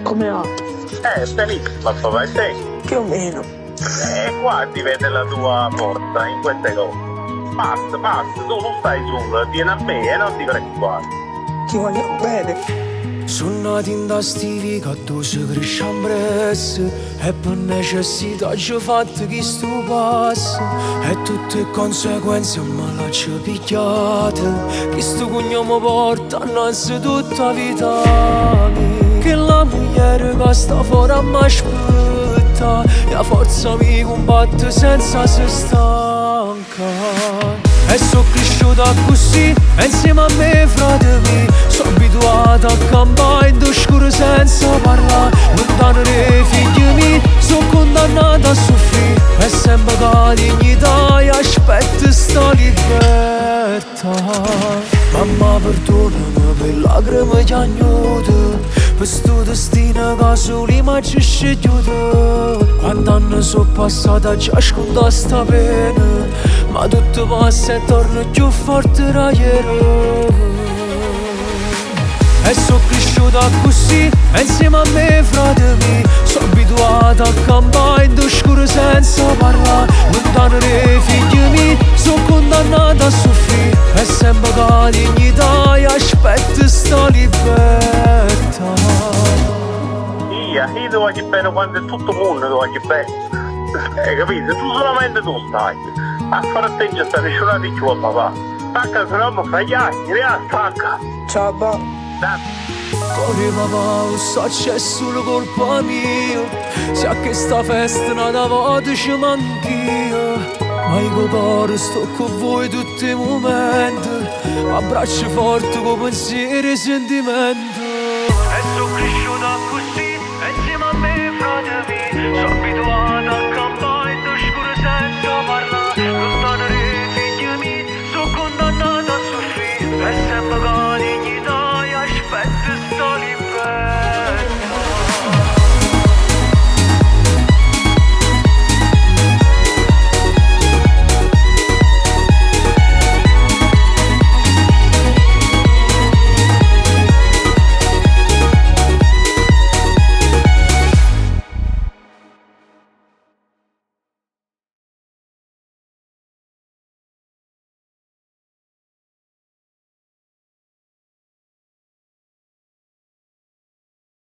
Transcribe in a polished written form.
Come va? Benissimo, papà, e te? Più o meno. Qua ti vede la tua forza in queste cose. Basta, tu non stai solo, vieni a me e non ti preoccupare. Ti voglio bene. Sono nati in da stivi che tu si cresciamo presso e per necessità ci ho fatto chi stu passa e tutte le conseguenze me la ci pigliate che sto cognome porta innanzi tutta la vita mia. Che la moglie che sta fuori a m'aspetta e la forza mi combatte senza se stanca. E so cresciuta così, e insieme a me frate miei sono abituato a campare in scuro senza parlare. Lontano dai figli miei, sono condannato a soffrire e sempre con dignità e aspetto sta libertà. Mamma perdonami per le lacrime che agnuto, per sto destino che soli mi ci scegliuto. Quando anni sono passati già sconta sta pena, ma tutto passa e torna più forte da ieri. E so cresciuta così, e insieme a me frate miei sono abituato a campare in scuro senza parlare. Lontano dai figli miei, sono condannato a soffrire e sempre con dignità e aspetto sta libertà. Io ti voglio bene quando tutto il mondo ti voglio bene. Capito? Tu solamente tu stai. A fare attenzione a stare sciolati di più, papà. Stacca, se no mi fai chiacchiere, stacca. Ciao, ba. Corri papà, so c'è solo colpa mia, se a questa festa una volta ci manch'io. Ma io cuore sto con voi tutti i momenti, abbraccio forte con pensieri e sentimenti. E sono cresciuta così, e insieme a me frate miei sono abituato a